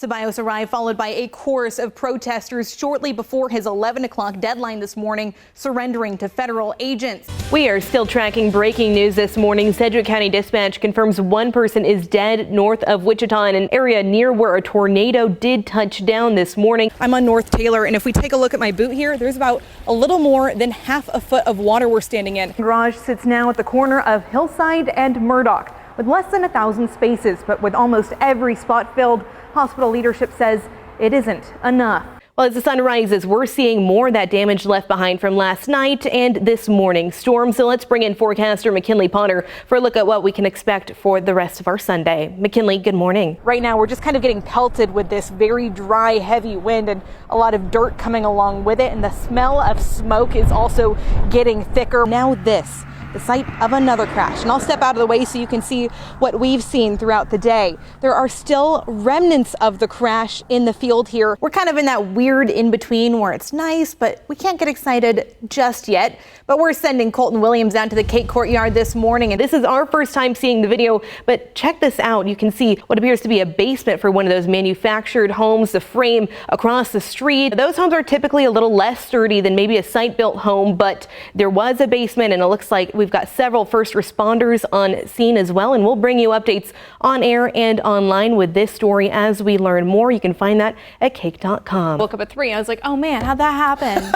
Ceballos arrived followed by a chorus of protesters shortly before his 11 o'clock deadline this morning, surrendering to federal agents. We are still tracking breaking news this morning. Sedgwick County Dispatch confirms one person is dead north of Wichita in an area near where a tornado did touch down this morning. I'm on North Taylor, and if we take a look at my boot here, there's about a little more than half a foot of water we're standing in. The garage sits now at the corner of Hillside and Murdoch with less than 1,000 spaces, but with almost every spot filled. Hospital leadership says it isn't enough. Well, as the sun rises, we're seeing more of that damage left behind from last night and this morning's storm. So let's bring in forecaster McKinley Potter for a look at what we can expect for the rest of our Sunday. McKinley, good morning. Right now, we're just kind of getting pelted with this very dry, heavy wind and a lot of dirt coming along with it. And the smell of smoke is also getting thicker. Now this. The site of another crash. And I'll step out of the way so you can see what we've seen throughout the day. There are still remnants of the crash in the field here. We're kind of in that weird in-between where it's nice, but we can't get excited just yet. But we're sending Colton Williams down to the Cate Courtyard this morning. And this is our first time seeing the video, but check this out. You can see what appears to be a basement for one of those manufactured homes, the frame across the street. Those homes are typically a little less sturdy than maybe a site-built home, but there was a basement, and it looks like we've got several first responders on scene as well, and we'll bring you updates on air and online with this story as we learn more. You can find that at cake.com. Woke up at 3. I was like, oh man, how'd that happen?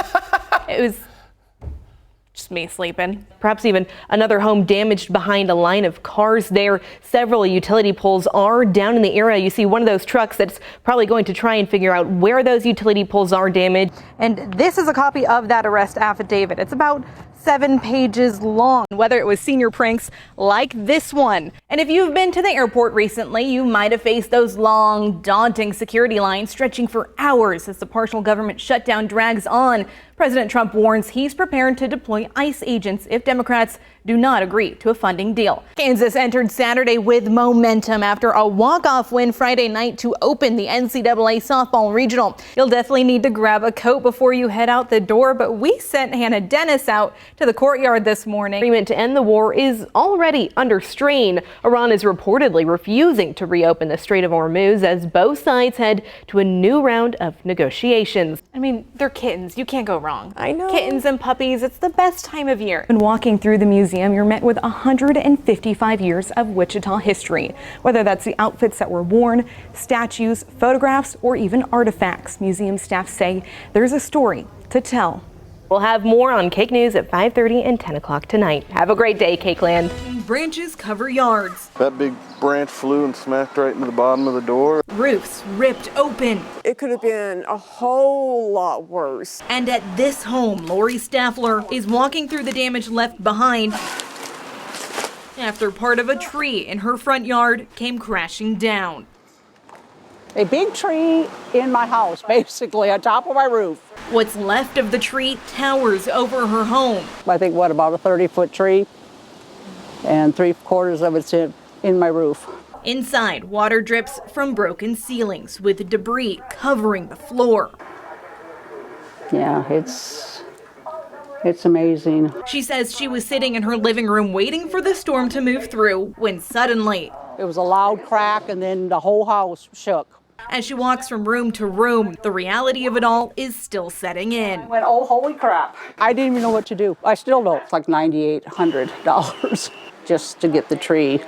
It was just me sleeping. Perhaps even another home damaged behind a line of cars there. Several utility poles are down in the area. You see one of those trucks that's probably going to try and figure out where those utility poles are damaged. And this is a copy of that arrest affidavit. It's about 7 pages long, whether it was senior pranks like this one. And if you've been to the airport recently, you might have faced those long, daunting security lines stretching for hours as the partial government shutdown drags on. President Trump warns he's prepared to deploy ICE agents if Democrats do not agree to a funding deal. Kansas entered Saturday with momentum after a walk-off win Friday night to open the NCAA softball regional. You'll definitely need to grab a coat before you head out the door, but we sent Hannah Dennis out to the courtyard this morning. Agreement to end the war is already under strain. Iran is reportedly refusing to reopen the Strait of Hormuz as both sides head to a new round of negotiations. I mean, they're kittens. You can't go wrong. I know. Kittens and puppies, it's the best time of year. When walking through the museum, you're met with 155 years of Wichita history. Whether that's the outfits that were worn, statues, photographs, or even artifacts, museum staff say there's a story to tell. We'll have more on Cake News at 5:30 and 10 o'clock tonight. Have a great day, Cakeland. Branches cover yards. That big branch flew and smacked right into the bottom of the door. Roofs ripped open. It could have been a whole lot worse. And at this home, Lori Staffler is walking through the damage left behind after part of a tree in her front yard came crashing down. A big tree in my house, basically, on top of my roof. What's left of the tree towers over her home. I think, about a 30-foot tree, and 3/4 of it's in my roof. Inside, water drips from broken ceilings with debris covering the floor. Yeah, it's amazing. She says she was sitting in her living room waiting for the storm to move through when suddenly, It was a loud crack, and then the whole house shook. as she walks from room to room, the reality of it all is still setting in. I went, oh, holy crap. I didn't even know what to do. I still don't. It's like $9,800 just to get the tree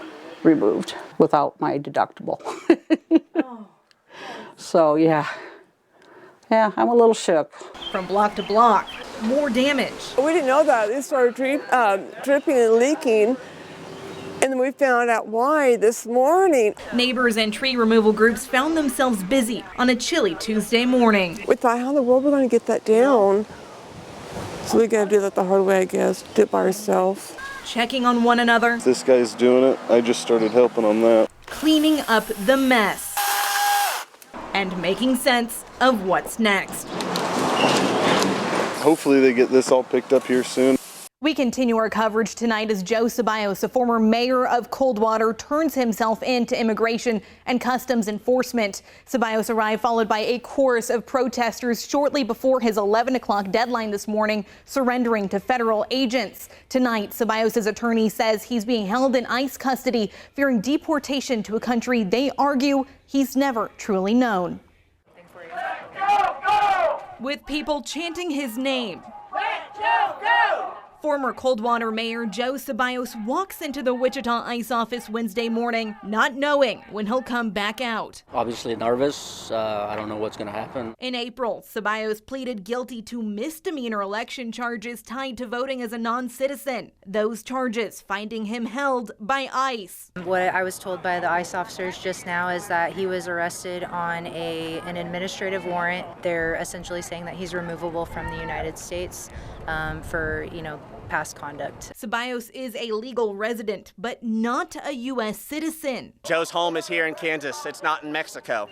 removed without my deductible. So, yeah, I'm a little shook. From block to block, more damage. We didn't know that. It started dripping and leaking. And then we found out why this morning. Neighbors and tree removal groups found themselves busy on a chilly Tuesday morning. We thought, how in the world are we going to get that down? So we got to do that the hard way, I guess. Do it by ourselves. Checking on one another, This guy's doing it. I just started helping on that. cleaning up the mess, and making sense of what's next. Hopefully they get this all picked up here soon. We continue our coverage tonight as Joe Ceballos, a former mayor of Coldwater, turns himself in to Immigration and Customs Enforcement. Ceballos arrived followed by a chorus of protesters shortly before his 11 o'clock deadline this morning, surrendering to federal agents. Tonight, Ceballos' attorney says he's being held in ICE custody, fearing deportation to a country they argue he's never truly known. Go, go! With people chanting his name. Let Joe go! Former Coldwater Mayor Joe Ceballos walks into the Wichita ICE office Wednesday morning, not knowing when he'll come back out. Obviously nervous. I don't know what's going to happen. In April, Ceballos pleaded guilty to misdemeanor election charges tied to voting as a non-citizen. Those charges finding him held by ICE. What I was told by the ICE officers just now is that he was arrested on an administrative warrant. They're essentially saying that he's removable from the United States for, past conduct. Ceballos is a legal resident, but not a U.S. citizen. Joe's home is here in Kansas. It's not in Mexico.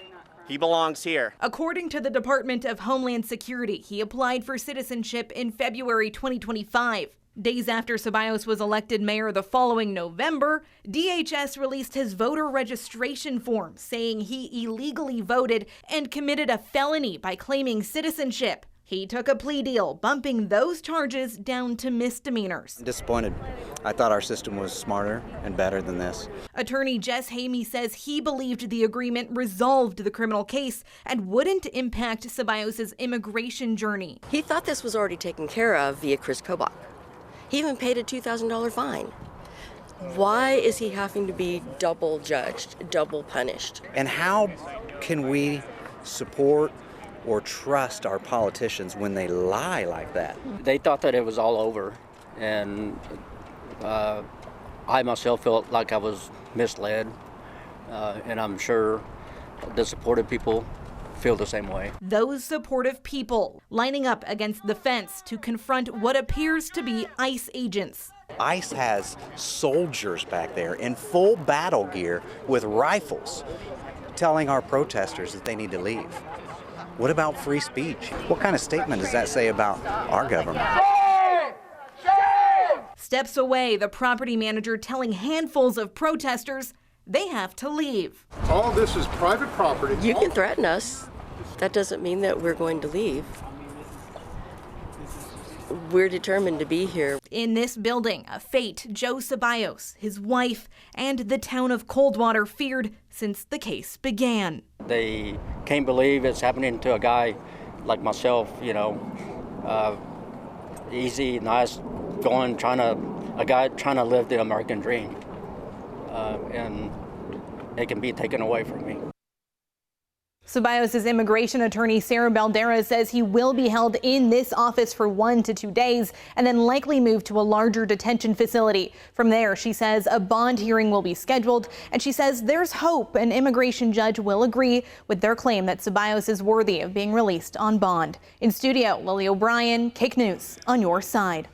He belongs here. According to the Department of Homeland Security, he applied for citizenship in February 2025. Days after Ceballos was elected mayor the following November, DHS released his voter registration form saying he illegally voted and committed a felony by claiming citizenship. He took a plea deal, bumping those charges down to misdemeanors. I'm disappointed. I thought our system was smarter and better than this. Attorney Jess Hamey says he believed the agreement resolved the criminal case and wouldn't impact Ceballos' immigration journey. He thought this was already taken care of via Chris Kobach. He even paid a $2,000 fine. Why is he having to be double judged, double punished? And how can we support or trust our politicians when they lie like that? They thought that it was all over, and I myself felt like I was misled, and I'm sure the supportive people feel the same way. Those supportive people lining up against the fence to confront what appears to be ICE agents. ICE has soldiers back there in full battle gear with rifles telling our protesters that they need to leave. What about free speech? What kind of statement does that say about our government? Steps away, the property manager telling handfuls of protesters they have to leave. All this is private property. You can threaten us. That doesn't mean that we're going to leave. We're determined to be here. In this building, a fate Joe Ceballos, his wife, and the town of Coldwater feared since the case began. They can't believe it's happening to a guy like myself, easy, nice, a guy trying to live the American dream. And it can be taken away from me. Ceballos' immigration attorney, Sarah Baldera, says he will be held in this office for 1 to 2 days and then likely moved to a larger detention facility. From there, she says a bond hearing will be scheduled, and she says there's hope an immigration judge will agree with their claim that Ceballos is worthy of being released on bond. In studio, Lily O'Brien, KAKE News on your side.